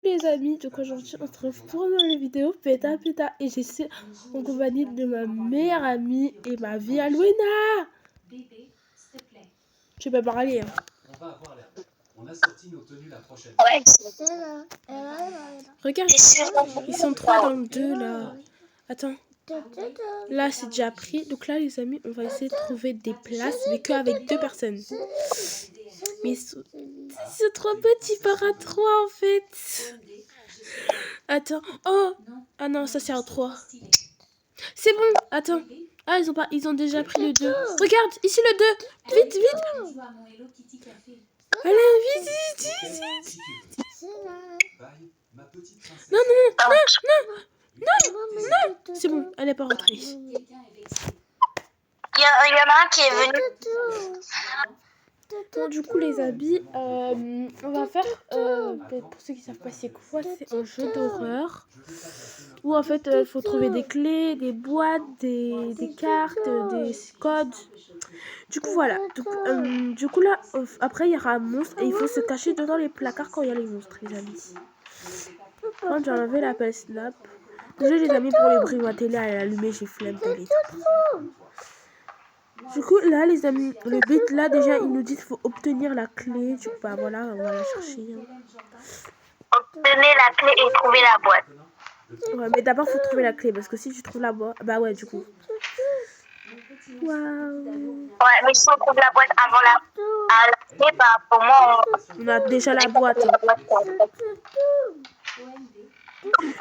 Les amis, donc aujourd'hui on se retrouve pour une nouvelle vidéo Péta Péta et j'essaie en compagnie de ma meilleure amie et ma vie à Luena. Tu peux parler hein. On va avoir l'air bête. On a sorti nos tenues la prochaine. Ouais. Regarde, ils sont trois dans le deux là. Attends, là c'est déjà pris. Donc là les amis, on va essayer de trouver des places mais qu'avec deux personnes. Mais ils sont trop petits par à trois en fait. Attends, oh, ah non, ça c'est un 3. C'est bon, attends. Ah, ils ont déjà pris le 2. Regarde, ici le 2. Vite, vite. Allez, vite, vite, vite. Non, non, non, non, non, non. C'est bon, elle n'est pas rentrée. Il y en a un qui est venu. Bon, du coup, les amis, on va faire, pour ceux qui ne savent pas c'est quoi, c'est un jeu d'horreur où en fait il faut trouver des clés, des boîtes, des cartes, des codes. Du coup, voilà. Du coup, là, après, il y aura un monstre et il faut se cacher dedans les placards quand il y a les monstres, les amis. Quand j'ai enlevé l'appel Snap, déjà, les amis, pour les bruits, ma télé elle est allumée, j'ai flemme d'aller. Du coup, là, les amis, le but, là, déjà, il nous dit qu'il faut obtenir la clé. Du coup, bah voilà, on va la chercher. Obtenez la clé et trouvez la boîte. Ouais, mais d'abord, il faut trouver la clé. Parce que si tu trouves la boîte, bah ouais, du coup. Waouh. Ouais, mais si on trouve la boîte avant la clé, bah pour moi, on a déjà la boîte.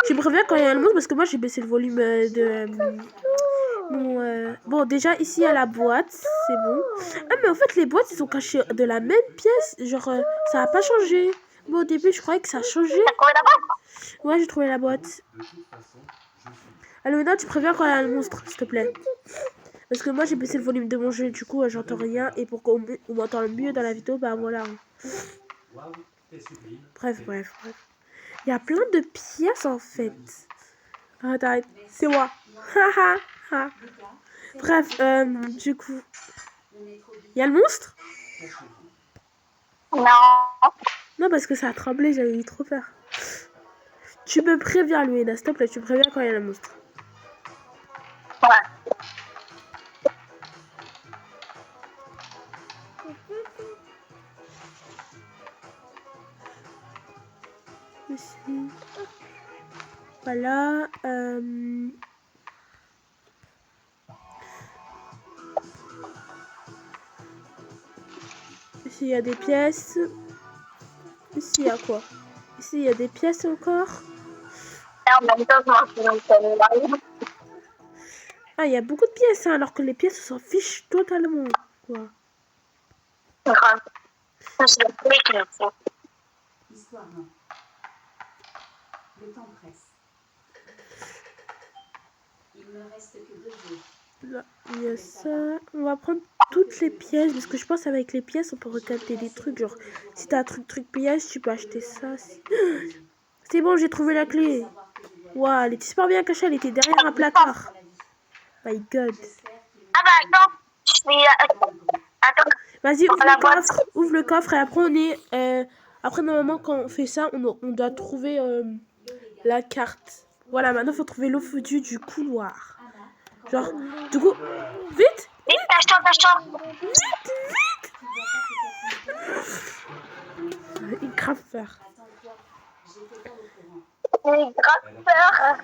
Je préviens quand il y a le monstre parce que moi, j'ai baissé le volume de... Bon, déjà, ici, il y a la boîte. C'est bon. Ah, mais en fait, les boîtes, ils sont cachées de la même pièce. Genre, ça n'a pas changé. Bon, au début, je croyais que ça a changé. T'as trouvé la boîte? Ouais, j'ai trouvé la boîte. Alors, maintenant, tu préviens quand il y a le monstre, s'il te plaît. Parce que moi, j'ai baissé le volume de mon jeu. Du coup, j'entends rien. Et pour qu'on m'entende mieux dans la vidéo, bah voilà. Bref. Il y a plein de pièces, en fait. Arrête. C'est moi. Haha. Bref, du coup, il y a le monstre? Non. Non, parce que ça a tremblé, j'avais eu trop peur. Tu me préviens, Luena, s'il te plaît, tu me préviens quand il y a le monstre. Ouais. Ici. Voilà. Ici, il y a des pièces. Ici, il y a quoi? Ici, il y a des pièces encore. Ah, il y a beaucoup de pièces, hein, alors que les pièces s'en fichent totalement. Quoi. Grave. C'est la clé qu'il nous faut. L'histoire, non. Le temps presse. Il ne reste que 2 jours. Là, il y a ça. On va prendre toutes les pièces, parce que je pense qu'avec les pièces, on peut recapter des trucs. Genre, si t'as un truc pièce, tu peux acheter ça. C'est bon, j'ai trouvé la clé. Waouh, elle était super bien cachée, elle était derrière un placard. My God. Ah bah attends. Attends. Vas-y, ouvre le coffre et après on est... après, normalement, quand on fait ça, on doit trouver la carte. Voilà, maintenant, il faut trouver l'eau foutue du couloir. Genre, du coup... Vite! Vite, cache-toi. Vite! Il grave peur. J'ai grave peur.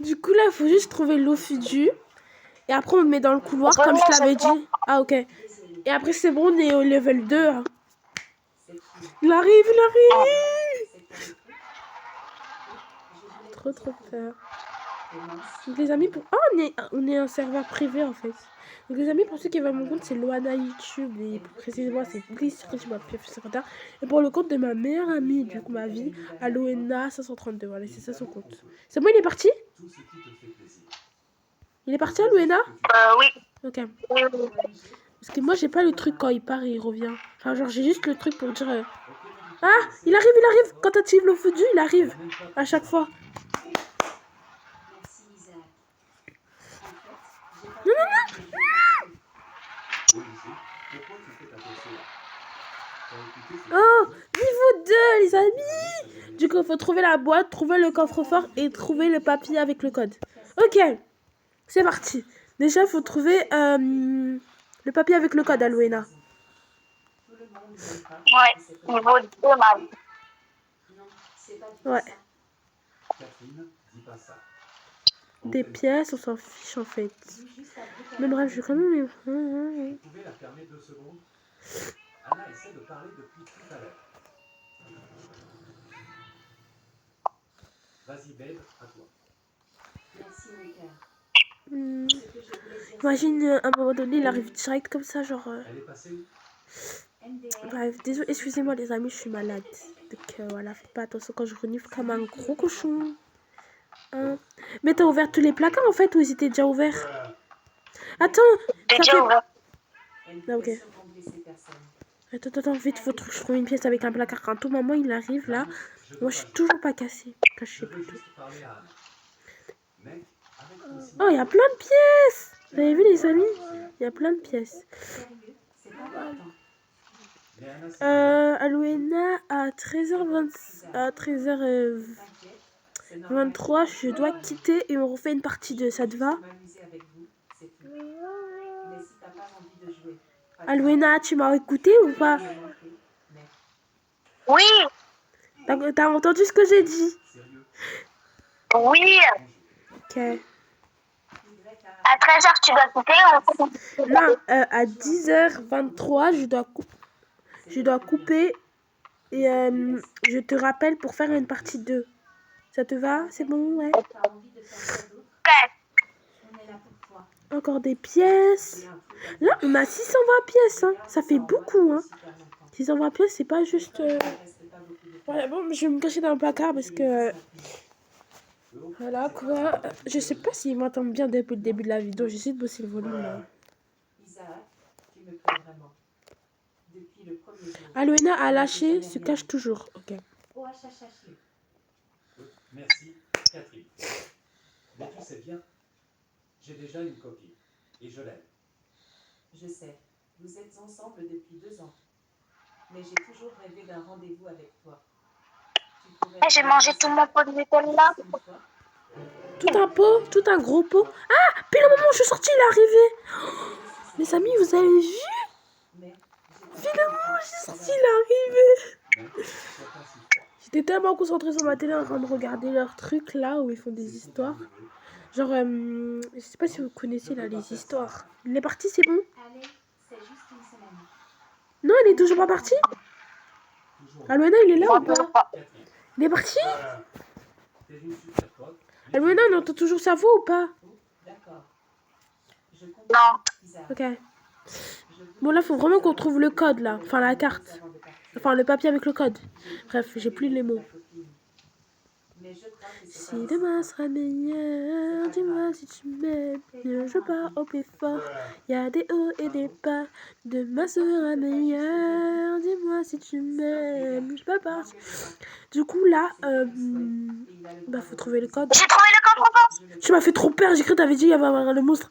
Du coup, là, il faut juste trouver l'eau foutue. Et après, on le met dans le couloir, comme je t'avais dit. Ah, ok. Et après, c'est bon, on est au level 2. Hein. Il arrive. Trop peur. Donc, les amis, pour... Oh, on est un serveur privé, en fait. Donc, les amis, pour ceux qui veulent mon compte, c'est Loana YouTube. Et plus précisément, c'est Bliss sur YouTube. Et pour le compte de ma meilleure amie, du coup, ma vie, Aloena 532. Voilà, c'est ça son compte. C'est bon, il est parti? Il est parti, Aloena? Oui. Ok. Parce que moi, j'ai pas le truc quand il part et il revient. Enfin, genre, j'ai juste le truc pour dire... Ah, il arrive. Quand t'actives l'eau foutue, il arrive. À chaque fois. Non. Oh, niveau 2, les amis. Du coup, il faut trouver la boîte, trouver le coffre-fort et trouver le papier avec le code. Ok, c'est parti. Déjà, il faut trouver le papier avec le code, Alouena. Ouais, niveau 2, mal. Non, c'est pas du tout Ouais. ça. Catherine, dis pas ça. Des pièces, on s'en fiche en fait. Dis juste à Brooke Mais bref, je vais quand même... Vous pouvez la fermer 2 secondes? Anna essaie de parler depuis tout à l'heure. Vas-y, babe, à toi. Merci, mon cœur. Hmm. Ce que je voulais dire, Imagine, à un moment donné, il arrive direct comme ça, genre... Elle est passée où? c'est MDR. Bref, désolé, excusez-moi les amis, je suis malade. Donc voilà, faites pas attention quand je renifle comme un gros cochon. Hein. Mais t'as ouvert tous les placards en fait ou ils étaient déjà ouverts? Attends, J'ai ça déjà fait... ouvert. Elle Ah, ok. peut sûrement blesser personne. Attends, vite, faut que je trouve une pièce avec un placard. À tout moment, il arrive là. Moi, je suis toujours pas cassée. Je Caché veux plutôt. juste parler à Anna. Mec, avec ton signe. Oh, il y a plein de pièces! Vous avez vu les amis? Il y a plein de pièces. Sérieux, c'est pas important. Mais Anna, c'est Alouena à 13h20, à 13h23, T'inquiète, c'est normal. je dois quitter et on refait une partie 2. Ça te va? M'amuser avec vous, c'est tout. Mais si t'as pas envie de jouer, pas de Alouena, tu m'as écouté ou pas? me manquer, mais Oui, T'as entendu ce que j'ai dit? sérieux. oui. Ok. voudrais t'arranger. À 13h, tu dois quitter. Non, à 10h23, je dois couper et je te rappelle pour faire une partie 2. Ça te va? C'est bon, ouais. T'as envie de faire quoi d'autre? Ok. On est là pour toi. Encore des pièces. J'ai un truc à dire. Là, on a 620 pièces, hein. Ça fait beaucoup, hein. Super longtemps. 620 pièces, c'est pas juste... Il reste pas beaucoup de temps. Voilà, bon, je vais me cacher dans le placard parce que... Voilà, quoi. Je sais pas s'ils m'entendent bien depuis le début de la vidéo. J'essaie de bosser le volume, là. Isaac, tu me plais vraiment. Depuis le premier jour. Alouena a lâché, se cache toujours. Ok. OHHHU. Merci, Catherine. Mais tu sais bien, j'ai déjà une copine. Et je l'aime. Je sais, vous êtes ensemble depuis 2 ans. Mais j'ai toujours rêvé d'un rendez-vous avec toi. Tu pourrais J'ai mangé tout mon pot de Nutella. une fois. Tout un pot, tout un gros pot. Ah, pile au moment où je suis sortie, il est arrivé. Oh, les amis, vous avez vu? Mais Pile au moment où je suis sortie, il est arrivé. Mais sois pas si froid. J'étais tellement concentrée sur ma télé en train de regarder leurs trucs là où ils font des histoires. Genre, je sais pas si vous connaissez là les histoires. Il est parti, c'est bon? allez, c'est juste une semaine. Non, il est toujours pas parti? Toujours. Alouena, il est là ou pas? Catherine, Il est parti? t'es une super pote. mais Alouena, on entend toujours sa voix ou pas? Oh, d'accord. Je comprends. Non. Isaac, Ok. je vous Bon, là, faut vraiment qu'on trouve le code là. Enfin, la carte. avant de partir. Enfin, le papier avec le code. Bref, j'ai plus les mots. Ta copine. Mais je crois que c'est Si pas demain sera meilleur, dis-moi si tu m'aimes. Je pars au plus fort. Y a des hauts et des bas. Demain sera meilleur, dis-moi si tu m'aimes. Je peux partir. Du coup, là, bah, faut trouver le code. J'ai trouvé le coffre-fort. Tu m'as fait trop peur. J'ai cru que t'avais dit qu'il y avait le monstre.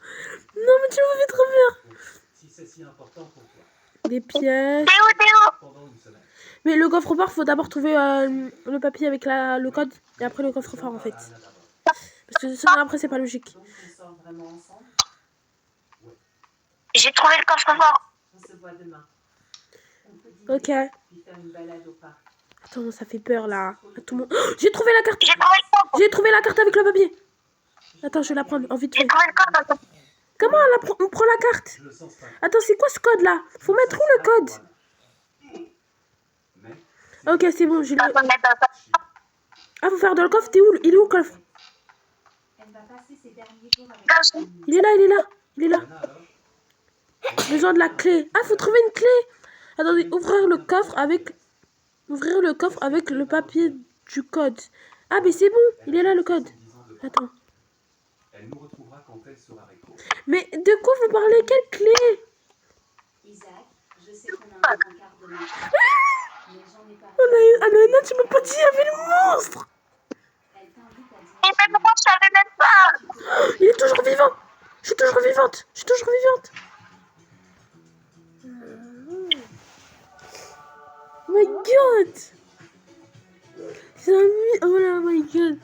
Non, mais tu m'as fait trop peur. si c'est si important pour toi, Des pièces. Théo. pendant une semaine. Mais le coffre-fort, faut d'abord trouver le papier avec le code. Et après le coffre-fort, en fait. Anna d'abord. Parce que sinon, après, c'est pas logique. Donc on sort vraiment ensemble. J'ai trouvé le coffre-fort. On se voit demain. On peut dîner, Ok. puis faire une balade au parc. Attends, ça fait peur là. À tout le monde. Oh, j'ai trouvé la carte. J'ai trouvé le coffre. J'ai trouvé la carte avec le papier. Attends, je vais la prendre en vite J'ai fait. trouvé le coffre. Comment on prend la carte? Je le sens pas. Attends, c'est quoi ce code là? Faut mettre où le code? Mais Ok, c'est bon, j'ai le. Faut le mettre dans le coffre. Ah, faut faire dans le coffre. T'es où? Il est où le coffre? Elle va passer ses derniers jours avec Comme sa ça. famille. Il est là, il est là. Il est là. Anna alors, Besoin de la clé. Ah, faut trouver une clé. Attendez, ouvrir le coffre avec. Ouvrir le coffre avec le papier du code. Ah, mais c'est bon. Il est là le code. 10 ans de Attends. Elle nous retrouvera quand elle sera réco. Mais de quoi vous parlez? Quelle clé? Isaac, je sais qu'on a un rencard de main. Mais j'en ai pas. On a eu. Ah non, non, tu m'as pas dit, il y avait le monstre. Elle t'invite à Et dîner. maintenant, je savais même pas. Il est toujours vivant. Je suis toujours vivante. Je suis toujours vivante. Oh my god. Les amis, oh là, my god.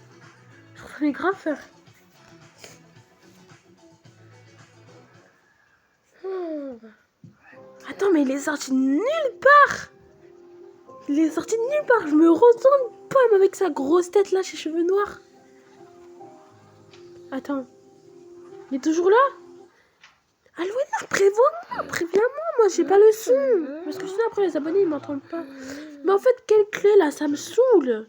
Ça fait grave peur. Oh. Attends, mais il est sorti de nulle part. Il est sorti de nulle part. Je me retourne pas avec sa grosse tête là, ses cheveux noirs. Attends. Il est toujours là? Alwena, préviens-moi, moi j'ai pas le son. Parce que sinon après les abonnés ils m'entendent pas. Mais en fait, quelle clé là? Ça me saoule.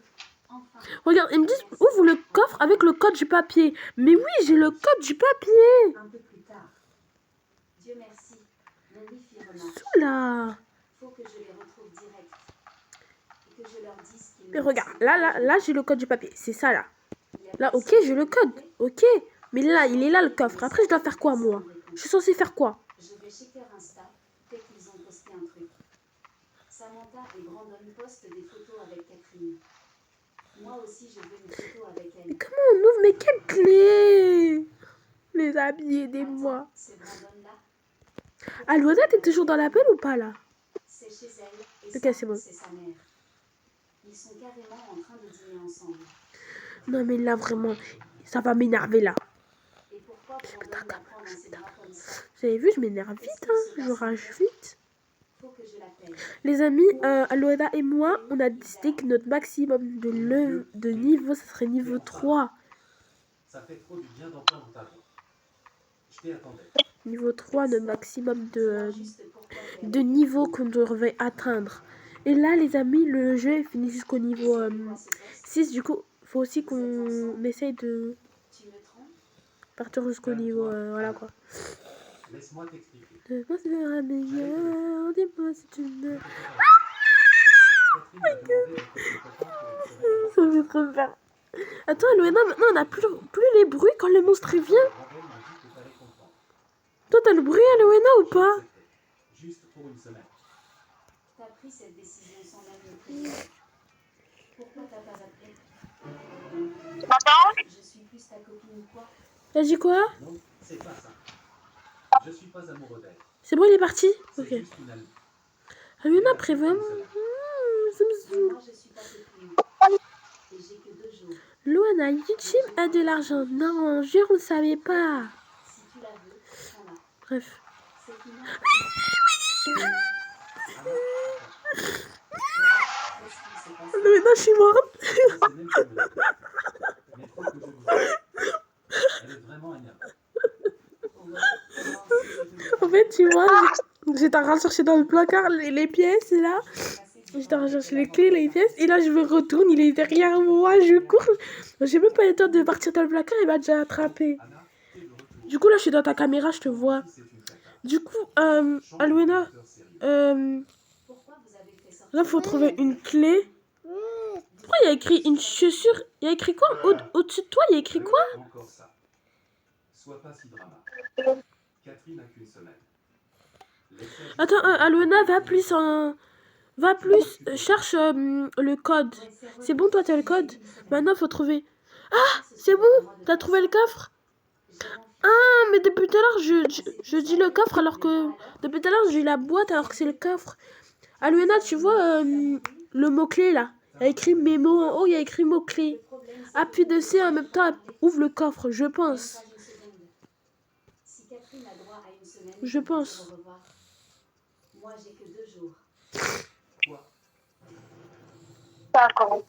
Regarde, ils me disent ouvre le coffre avec le code du papier. Mais oui, j'ai le code du papier. Un peu plus tard. Dieu merci. Nanny fit remarque. Saoule là. Faut que je les retrouve direct. Et que je leur dise qu'ils Mais me regarde, laissent. là j'ai le code du papier. C'est ça là. Il a Là, ok, passé j'ai le code. Ok. Mais là, il est là le coffre. Après, je dois faire quoi moi? Je suis censée faire quoi? Je vais checker Insta dès qu'ils ont posté un truc. Samantha et Brandon postent des photos avec Catherine. Moi aussi, je veux une photo avec Mais elle. comment on ouvre? Mais quelle clé? Les amis, aidez-moi. Attends, c'est Brandon là. Alwena, t'es toujours dans l'appel ou pas là? C'est chez elle et Ok, ça, c'est bon. c'est sa mère. Ils sont carrément en train de dîner ensemble. Non mais là vraiment, ça va m'énerver là. Et pourquoi Brandon la prend dans ses bras comme ça? Vous avez vu, je m'énerve vite, hein. Je rage vite. Faut que je l'appelle. Les amis, Alwena et moi, on a décidé que notre maximum de niveau, ça serait niveau 3. Ça fait trop du bien d'entendre ta voix. Je t'y attendais. Niveau 3, notre maximum Juste pour toi, Père. de niveau qu'on devrait atteindre. Et là, les amis, le jeu est fini jusqu'au niveau C'est quoi ce poste? 6. Du coup, faut aussi qu'on essaye de Tu me trompes? partir jusqu'au niveau... voilà quoi. Laisse-moi t'expliquer. De quoi sera meilleur? Dis-moi si tu me... Catherine m'a demandé de prendre le copain pour une semaine. Ça me fait trop peur. Attends, Alwena, maintenant on n'a plus les bruits quand le monstre il vient. Brandon m'a dit que t'allais comprendre. Toi, t'as le bruit, Alwena, ou pas? C'était juste pour une semaine. T'as pris cette décision sans même me prévenir. Pourquoi t'as pas appelé? Tu m'entends? Je suis plus ta copine ou quoi? T'as dit quoi? Non, c'est pas ça. Je suis pas amoureux d'elle. C'est bon, il est parti? C'est Ok. juste une amie. Alwena, préviens-moi. Ça me saoule. Moi, je suis ta copine. Et j'ai que 2 jours. Luana, YouTube a de l'argent. Non, je ne savais pas. Si tu la veux, prends-la. Bref. C'est une Luana, je suis morte. Je sais même pas où elle est. Mais faut que je lui dise. Elle est vraiment énervée. En fait, tu vois, j'étais en train de chercher dans le placard les pièces, là. J'étais en train de chercher les clés, les pièces. Et là, je me retourne, il est derrière moi, je cours. J'ai même pas eu le temps de partir dans le placard, il m'a déjà attrapé. Anna, t'es de retour. Du coup, là, je suis dans ta caméra, je te vois. C'est une cata. Du coup, Change de Alwena, acteur sérieux. Pourquoi vous avez fait sortir là, faut trouver une clé. Pourquoi il y a écrit une chaussure? Il y a écrit quoi? Au-dessus de toi, il y a écrit quoi? Encore ça. Sois pas si drama. Catherine n'a qu'une semaine. Laisse-la Attends, Alwena, va plus, cherche le code. C'est bon, toi, t'as le code? Maintenant, faut trouver... Ah, c'est bon, t'as trouvé le coffre? Ah, mais depuis tout à l'heure, je dis le coffre alors que... Depuis tout à l'heure, j'ai la boîte alors que c'est le coffre. Alwena, tu vois le mot-clé, là? Il y a écrit mémo en haut, il y a écrit mot-clé. Appuie dessus en même temps, ouvre le coffre, je pense. Si Catherine a droit à une semaine, Je pense. au revoir. Moi, j'ai que 2 jours. Quoi? D'accord.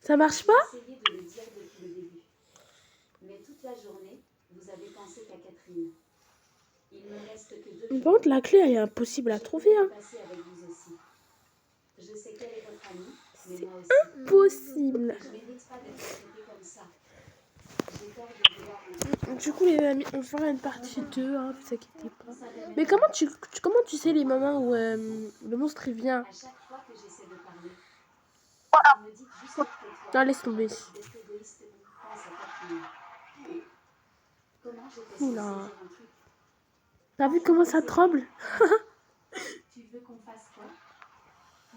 Ça marche pas? J'ai essayé de le dire depuis le début. Mais toute la journée, vous avez pensé qu'à Catherine. Il me reste que 2 jours. Par contre, la clé, elle est impossible à trouver. Hein. Passer avec vous aussi. Je sais qu'elle est votre amie, mais moi aussi. Impossible. Je mérite pas d'être traitée comme ça. J'ai peur de devoir un Du coup, les amis, on fera une partie 2, hein, vous inquiétez pas. Mais comment tu sais les moments où le monstre il vient? À chaque fois que j'essaie de parler, Voilà. vous me dites juste que toi, Non, laisse tomber. d'être égoïstement, pense à Catherine. Comment je peux Oula. saisir un truc? T'as vu comment ça tremble? Tu veux qu'on fasse quoi?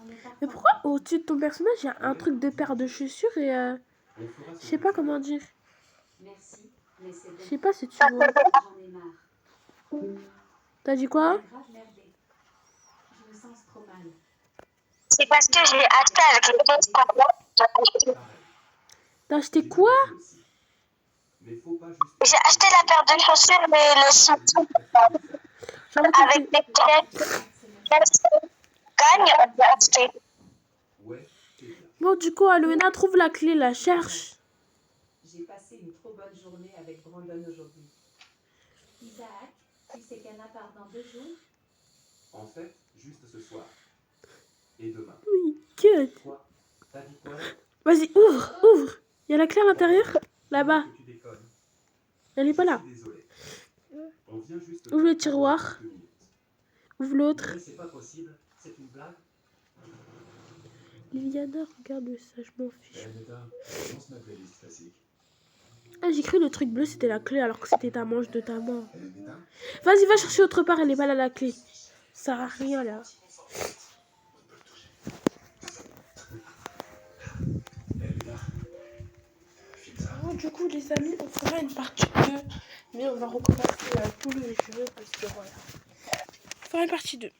On est pas Mais pourquoi au-dessus de ton personnage, il y a un truc de paire de chaussures et... On fera je sais pas comment dire. Merci, mais c'est bon. Je sais pas si tu vois. J'en ai marre. T'as dit quoi? J'ai grave merdé. Je me sens trop mal. C'est parce que je l'ai acheté avec le code. Pareil. T'as acheté quoi? Mais faut pas juste... J'ai acheté la paire de chaussures, mais le ceinture J'avoue que avec des clés. Gagne, on peut acheter. Ouais, c'est bien. Bon, du coup, Aloena, trouve la clé, la cherche. J'ai passé une trop bonne journée avec Brandon aujourd'hui. Isaac, tu sais qu'Anna part dans 2 jours? En fait, juste ce soir. Et demain. Oui, que... Quoi? T'as dit quoi? Vas-y, ouvre. Il y a la clé à l'intérieur? Là-bas. Que tu déconnes. Elle est pas là. Je suis désolé. On vient juste... Ouvre le tiroir. quelques minutes. Ouvre l'autre. Mais c'est pas possible. C'est une blague. Liliana, regarde ça, je m'en fiche. Lance ma playlist classique. Ah, j'ai cru le truc bleu, c'était la clé, alors que c'était ta manche de ta main. Vas-y, va chercher autre part, elle est pas là, la clé. Ça sert à rien, là. Bon, du coup, les amis, on fera une partie 2. Mais on va recommencer tout le jeu, parce que voilà. On fera une partie 2.